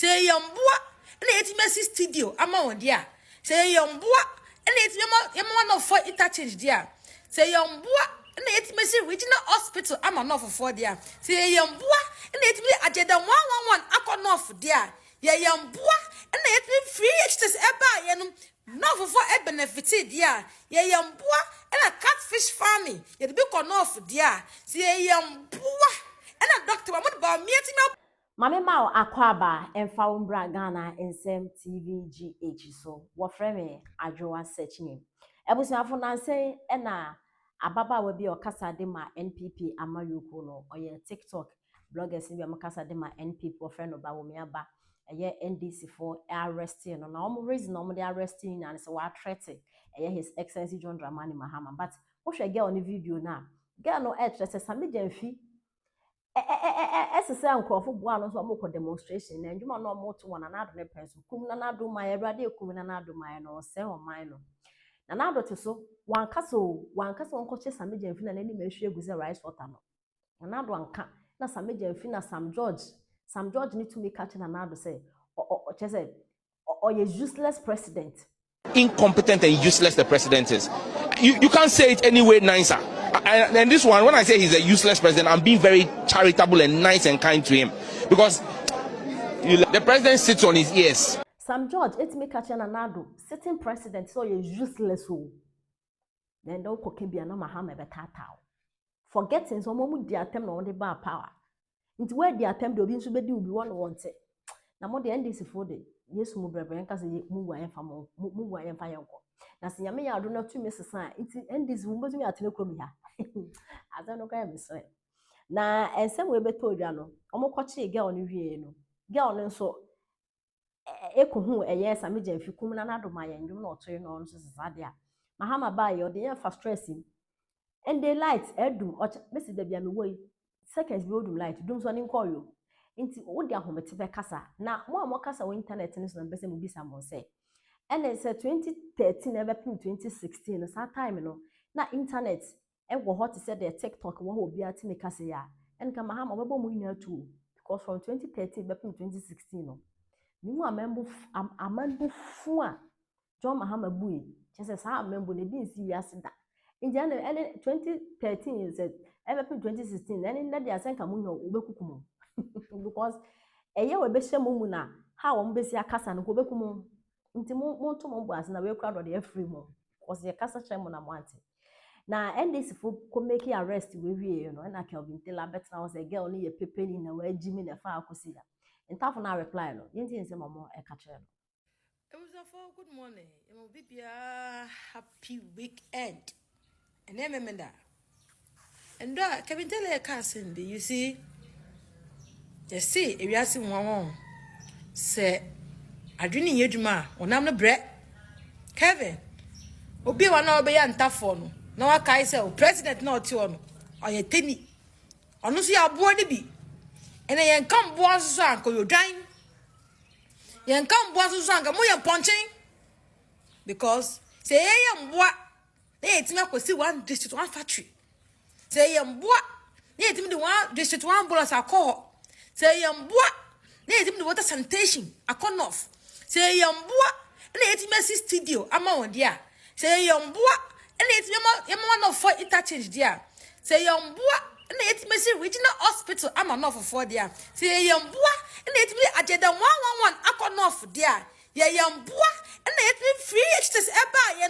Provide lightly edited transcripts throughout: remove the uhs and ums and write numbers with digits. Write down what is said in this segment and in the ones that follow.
Say Yamboa, and the messy studio, I'm on dear. Say Yamboa, and it's Yamma for interchange dear. Say Yamboa, and the messy regional hospital, I'm on for 4 dear. Say Yamboa, and it's me Ajeda 111, I can off dear. Yamboa, and it's me free extras eba, no for a benefit dear. Yamboa, and a catfish farming, you'd be con off dear. Say Yamboa, and a doctor, what about me? Mame Mao Akwaba emfa umbra Ghana nsem TVGH so wofre me Addo search name. Ebusuafo nanse na ababa we bi okasa de ma NPP amayoko no oye TikTok bloggers bi amakasa de ma NPP wofre no ba wo me aba eye NDC for arresting no na omo reason omo de arresting na se wa threat eye His Excellency John Dramani Mahama but wo hwe girl on video na girl no threat say me jamfi say nkrofo boa no so amoko demonstration na ndwuma no mo to wona na ado ne penso kum na ado man Awurade kum na ado man no se o man no na ado te so wankasa wonkoche sameja mfi na nani mahwe eguze rice water no na ado anka na sameja mfi na Sam George need to make catch na ado say o chese o useless president. Incompetent and useless the president is. You can't say it any way nicer. And this one, when I say he's a useless president, I'm being very charitable and nice and kind to him. Because the president sits on his ears. Sam George, it's me catching another sitting president, so you're useless. Then don't cook be no Mahama betatao. Forgetting some moment the attempt on the bar power. Into where the attempt will be so bad will be one wanted. Now more the NDC for the yes, move and cause move and famo, move and fire. Na se nyame ya ado na tu Mrs. Nti ndis wo mbozumi atene krom ha aza no kwa mesre na ensem we beto odwa no omokwache girl no wie no girl no nso ekohu eye sameja mfikum na nadoma ye ndwom na otoye no nso sesade a Mahama ba ye ode ye fa stress him and the light edum Mrs. Dabia me wo seconds bi odum light dum so ne nkoyo nti wo de ahomete be kasa na mo kasa wo internet no so na bese mo bisa mo say and it's 2013 ever 2016 no that time no na internet e wo hot said the TikTok wo ho bia ti make say ya and ka Mahama obebo mu ina too because from 2013 be 2016 no ni mu amambu fu a John Mahama bui chese sa amambu ne bi nsi wiase da indiana 2013 is ever 2016 and na dia senka mu no obekukum because eye we be hyemu na ha wo mbesi akasa no obekukum nti mo to mo boas na we kra do de free mo cause ye kasa chere mo na mo ante na NDC fo ko make arrest we wie no na Kelvin Taylor bet na was a girl ni ye pepeni na wa jimi na fa akosi ya Ntafo na reply no yenti nse mo e ka chere no it was a good morning you know bibia happy weekend and remember and Kelvin Taylor cousin be you see ewiase won say adwini yedwuma onam no bre Kevin obi wa na obe ya Ntafoɔ no na wa kai say o president na oti ono oye teni ono so ya Aboa ne bi ene yen kan boa so anko yodwan yen kan boa so anka mo yen ponchen because say yen boa na yetimi akosi one district one factory say yen boa na yetimi de one district one bolas akọ say yen boa na yetimi de water sanitation akonof say Yamboa, and it's messy studio, I'm on dear. Say Yamboa, and it's Yamma for interchange dear. Say Yamboa, and it's messy regional hospital, I'm on for 4 dear. Say Yamboa, and it's me Ajeda 111, I can off dear. Yamboa, and it's me free extras eba,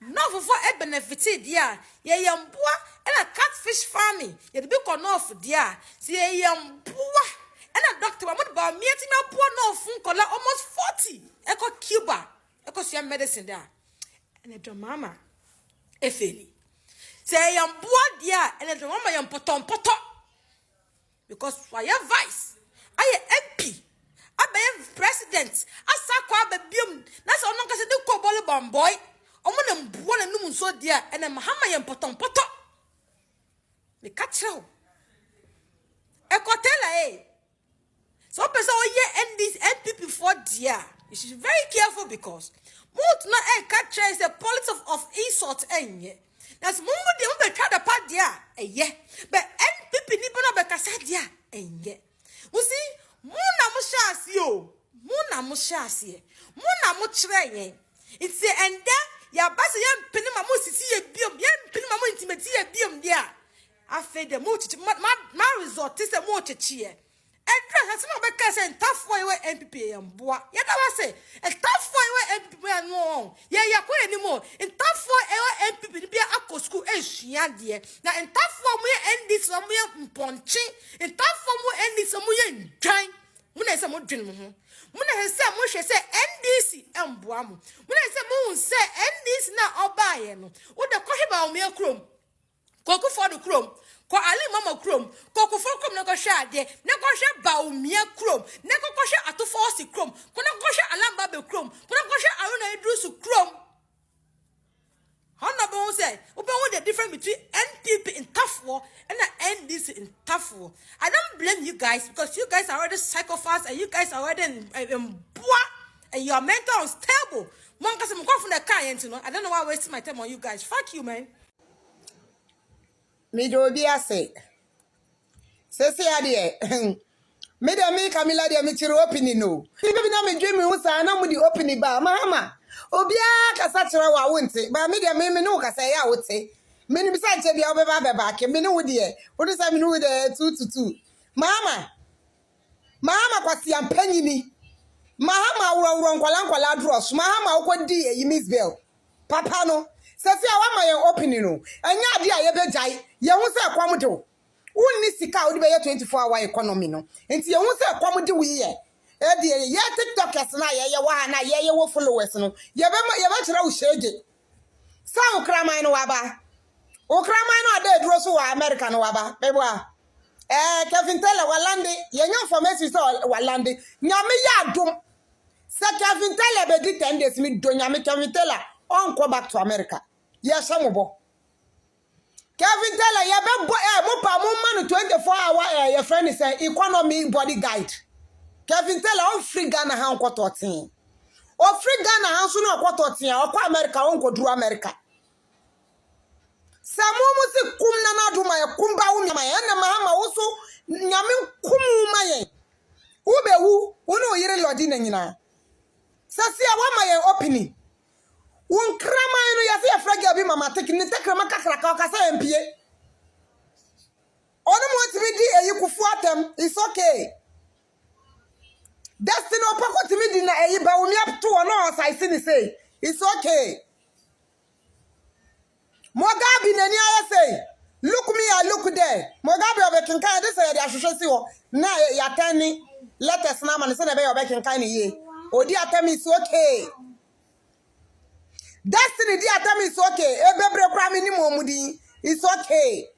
no for a benefit dear. Yamboa, and a catfish farming, you'd be con off dear. Say Yamboa. And a doctor, what about me? I poor no phone call almost 40. Echo Cuba, echo your medicine there. And a drama, Efeli. Say, I'm bored, dear, and a drama, I'm potom. Because why your vice? I am MP. I be president. I saw the bium. That's all. Because I do cobble bomb boy. I'm one born and no so dear, and a Mahama and potom. The catch you. Echo tell so person and this NPP for dear. You should be very careful because most not a catcher is a policy of insult and that's more the try the part dear. But NPP nipa na be kasa dear and we see mo na mo shas yo na mo hyase mo na mo kire yen iti enda ya basa ya mpene ma mo sisi ye biom ya mpene ma mo intimate ye biom dia afa de mo chichi ma resort se mo chichi e edra se mo be ka se Ntafoɔ ye MPP ye Aboa ya da wa se Ntafoɔ ye MPP ya no ye yakɔ animo Ntafoɔ ye MPP bi akɔ school ehua de na Ntafoɔ mo ye NDC mo ye mponche Ntafoɔ mo NDC mo ye ndwan mo na se mo dwen mo ho mo na se mo hwɛ se NDC emboa mo mo na se mo hu se NDC na obaye no wo de kɔhwe ba mo ye krom kokufo do krom ko ali mama krom kokufo krom na kɔhwe ade na kɔhwe ba o mia krom na kɔhwe atofo si krom ko na kɔhwe alamba be krom ko na kɔhwe aruna idrusu krom honorable say open the difference between NPP in Ntafoɔ and NDC in Ntafoɔ. I don't blame you guys because you guys are already psychopaths and you guys are already in boa and you are mentally unstable. One cause I'm going from the car, you know. I don't know why I'm wasting my time on you guys. Fuck you, man. Me do be say ade me de me Camilla de me chiro opening no me be na me dream hu sa na mo di opening ba Mahama obia kasa chira wa wonte ba me de me no kasa ya wote me ni bisa che bia obeba ba ke me no wo de wo de sa me no wo de 2-2 Mahama kwasi ampanyini Mahama wuro nkwala dross Mahama wo di eyi Miss Bell papa no sesi awa ma ye opening no anya ade a ye bejai ye hu se kwam de wonni sika wo de be 24-hour economy no enti ye hu se kwam de wi ye e de ye TikTokers na ye wa ha na ye wo followers no ye be kira wo shege sa ukraman no waba ukraman no ade duro so wa America no waba bebo a Kevin Taylor walande ye nya information so walande nyame ya adom se Kevin Taylor be di 10 days mi do nyame Kevin Taylor on go back to America yes amobo Kevin Taylor ye be mo pa mo man 24-hour your friend is economy body guide Kevin Taylor on free Ghana ha nko 13 o free Ghana ha so no nko 13 o kwa America on go duru America samu musi kum na na duma ye kumba wu ma ye na Mahama wo so nyame kum ma ye wo be wu wo no yire lodi na nyina sasi a wa ma ye opening won krama no ya se afrage bi mama take ni takrama kakra ka sa mpie onu mo ti bi di eyi kufu atem it's okay destiny opako ti mi di na eyi ba wo mi up to no sai si ni say it's okay Mogabi nani aye say look me I look there Mogabi obekinkan dey say dey ahwehwe si wo na ya tani letters na man say na be obekinkan ni ye odi atem is okay Destiny di atem is okay ebebre kwa me ni momudi it's okay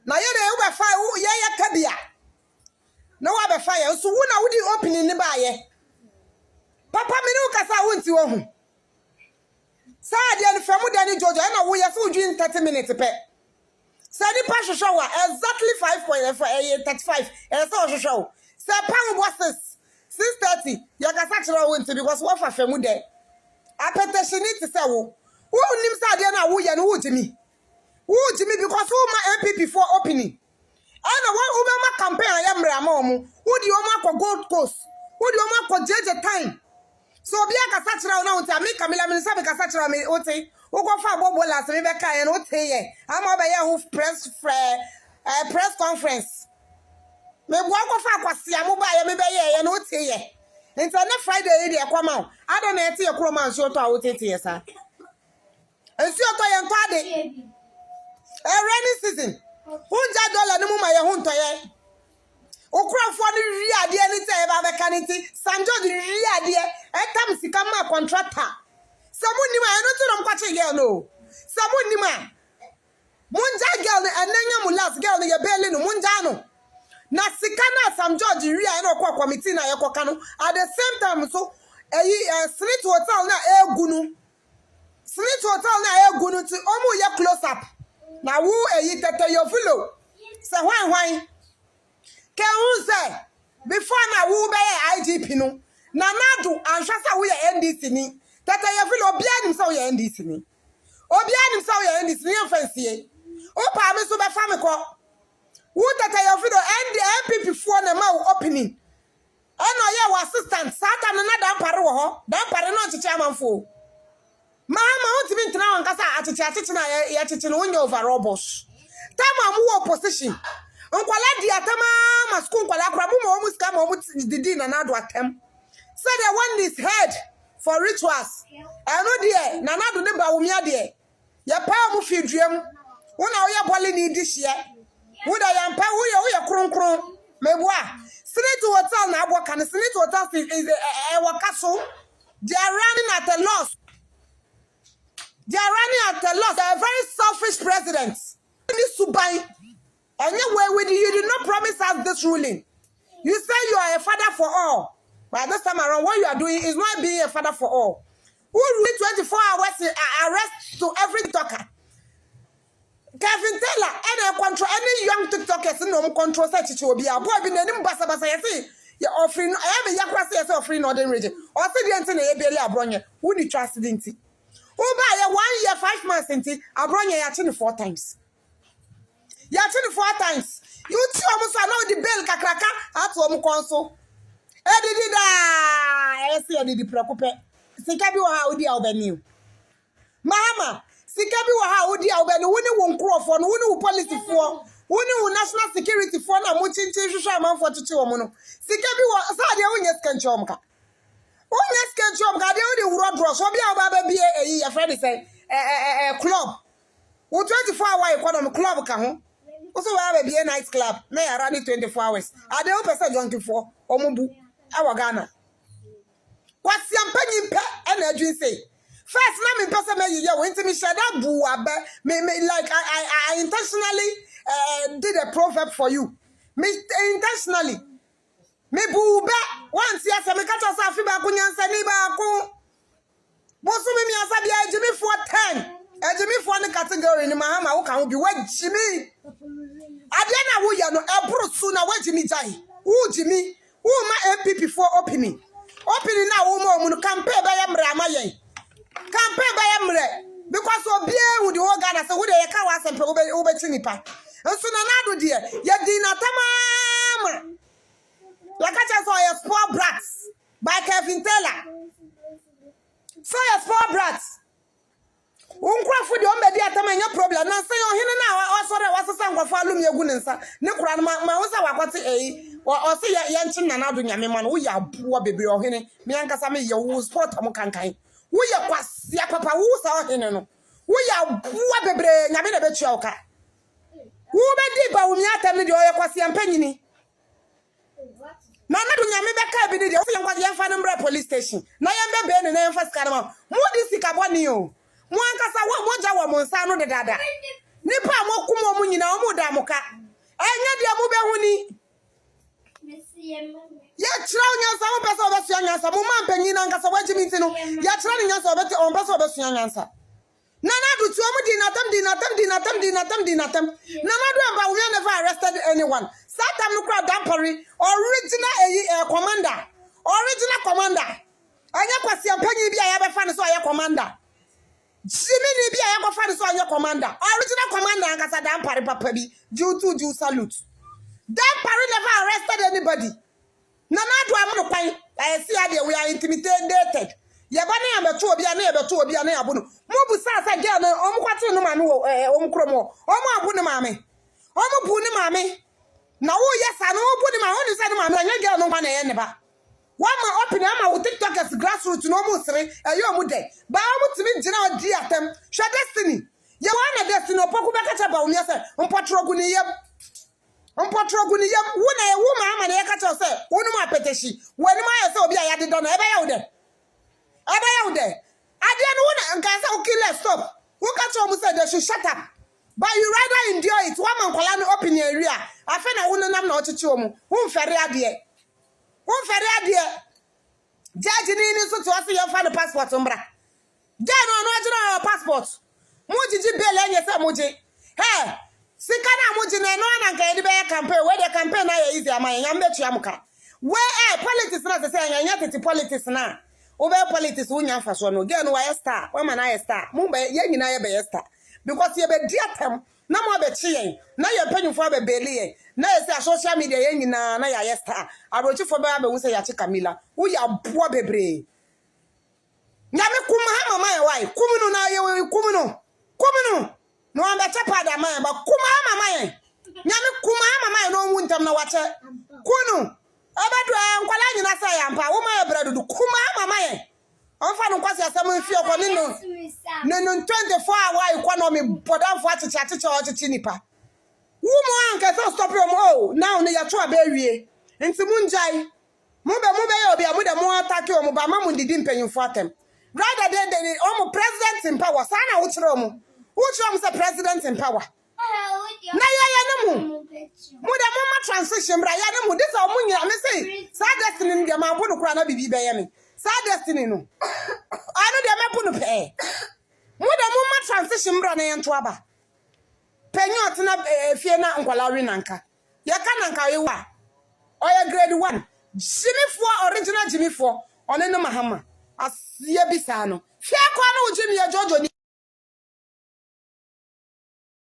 na ye dey ube fa ye kabia no wa be fa ye so wu na wudi opening ni ba ye papa me ni ukasa wonti wo hu Saadi and Famu Danny Georgia, and we are full during 30 minutes. Sadi Pasha show exactly 5.35 and so show. Sir Pam was 6:30. Yagasatra went because what for Famu day. I petition it to say, who names Sadiana Woo and who to me? Who to me because who my MP before opening? I know what Obama campaign I am Ramomu. Who do you want Gold Coast? Who do you want JDM time? So bia ka sachira na unta me Camilla me sabe ka sachira me ote wo go fa bobo last me be ka en ote ye ama be ye hu press conference me bo go fa kwase am ba ye me be ye na ote ye nti na Friday ye de kwama Addo na ete ye kroma nso to a ote ye sa ensi oto ye nto ade rainy season hunja dollar ni mu ma ye hu nto ye Okrafo ni ri ade ni te ba be kaniti Sanjo di ri ade etam sika ma contractor samu ni ma no to no kwache girl no samu ni ma munja girl enanya mu last girl ye bele no munja no na sika na Sam George ri ade no kwa committee na ye koka no at the same time so street hotel na egunu street hotel na egunu ti omu ye close up na wu tete yo filo se hwan Ke say before na wu be IGP no na nadu anhwasa wo ye NDC ni tata ye feel obi anim say wo ye NDC ni obi anim say wo ye NDC ni fancy o pa me so be fa me ko wo tata ye feel NPP fo na ma wo opening Eno ye wa assistant satan na dan pare wo ho dan pare no chichi amanfo Mahama ontimi ntina wankasa achichi na ya chichi no wonya overall boss tama mu opposition nkwala di atama ma school nkwala kra mu mo muska mo didi na Addo atem say the one is head for rituals eno de na Addo ne ba wumia de ya pa mu fiduam wona wo ye bole ni di hye wo da ya mpa wo ye kronkron meboa Senate hotel na Aboa kan Senate hotel is a wakaso. They are running at a loss. They are running at a loss. They are very selfish presidents. This to buy. Anyway, you did not promise us this ruling. You say you are a father for all. But this time around, what you are doing is not being a father for all. Who rule 24 hours arrest to every talker? Kevin Taylor, any control any young TikTokers no control such to be a boy be named Basa you see. You're offering I am a yakrasi offering northern region. Or say the antenna a bronya, who need trust in tea. Oh, by 1 year, 5 months in tea, I brought you 4 times. You 4 times. You two almost know the bell kakraka at home console. Edida, I see any preoccupy. Sikabi wa how the Albany. Mahama. Sikabi wa ha odi awbe no woni won krofo no woni policy for woni national security for na mo chinchin hwehwe amanfo tete wo mo no sikabi wa sa de wonya skanchom ka de wodi wuro draw so bia ba bie eyi ya friend say club wo 24 hour economy club ka ho wo so wa ba bie night club na ya run 24 hours ade wo person 24 omubu awa Ghana kwasiampa nyimpa na adwin say first, na me person me you went to me shada buwa me like I intentionally did a proverb for you. Me intentionally. Me buba once yes me catch us afi ba kunyansa ni ba ko. Bosu me asa bia ejimi for 10. Ejimi for the category ni Mahama wo kan bi wa jimi. Ade na wo ya no ebro su na wa jimi jai. Wo jimi, wo ma MPP for opening. Opening na wo mo mu campaign ba ya mra amayen. Campaign by Emre because of beer with the organ as a wood a cow and over chinipa. And so Addo dear, yet dinner tamam. Like I saw your spoiled brats by Kevin Taylor. So your spoiled brats. Uncroft for the ombe dear tamanya problem. Now say on him now also there was a song of Falum Yagunensa. No crown my was a or say Yanchin and Addo Yaman. We are poor baby or henny. Miankasami, you sport Amokankai. We are quasi papa who saw him. We are poor baby, Namina Bechoka. Who be deep, I will not tell me the oil quasi and penny. Nana do Yamaka be the Yanfanum police station. Nayamba Ben and Enfas Caramo. Moody Sicabonio. Moancasa, what Moja Monsano de Dada. Nipa Mokumo Munina Mudamoka. I need ya trawnya sa mo pesa obesu anyansa mo man panyin anka sa waji mitino ya trawnya nyansa obeti on pesa obesu anyansa nana do tu omo di natam nana do amba we never arrested anyone satam no kra dampori original commander anya kwasi ampanyi bia ya be fa ne so aye commander jimi ni bia ya go fa ne so aye commander original commander anka sa dampori papa bi ju salute dampori never arrested anybody. Nana do am no I see how we are intimidated. Yabani am beto obi ana abono. Mo bu sa girl no omkwate no mame wo omkromo. Omo abu ne mame. Omo bu ne mame. Na wo yesa no bu ne mame. Oni say ne mame anya girl no kwa na ye ne ba. One ma open ama wo TikTokers grassroots no mo sere eyo mo de. Ba mo timi gina odi atem. Hwe destiny. Ye wana destiny opoku be kacha ba wo mi say mpotrogu ne yem. Mpotrogu ni yam wona e wo ma na ye ka tell say wonu ma peteshi wonu ma ye say obi aya de do na e ba ya wo de ade no wona nka say okay stop who ka tell mu say they should shut up but you rather endure it one man kwala no open area afa na wonu nam na ochichi omu won fere ade judge ni so to say you find the passport mbra then no agina passport mu jiji bele anye say mu ji hey Sikana mujine no na nka edi be campaign we the campaign na ye easy amaye nyam betu amuka we politics na say anya tete politics na we politics unya fa so no ge no wa star we man na star mu be ye nyina ye be star because ye be diatem na mo abechi yen na ye panyufo abebeli yen na ye say social media yen nyina na ya star arochifo ba be hu say ya che Camilla wo ya boa bebre nyame kuma ha mama ye wai kumunu na ye kumunu no ambecha pada man ba kuma ha mama ye nyame kuma ha mama ye no wuntam na wache kunu abadu ankwala nyina say ampa wo ma ye bredu kuma ha mama ye onfa no kwase asam fi okoni no 24 hour economy bodamfo achichi nipa wo mo anka so stop yo mo now ne ya to abewie nti munjai mo be ye obi amude mo attack yo mo ba ma mo didi mpanyimfo atem rather than the president in power sana wo kire mo say president in power na ya ne mu de mo ma transition bra ya ne mu this o mo nyina me say sa destiny ndi ma bo no kura na bibi be ye me sa destiny no anu de me bo no pe mo de mo ma transition bra na ye nto aba penyo tena fie na nkwala wi nanka ye ka nanka we wa oya grade 1 Jimmy 4 original Jimmy 4 one no Mahama asiye bisa no fie kwa na ujimi ye Jojo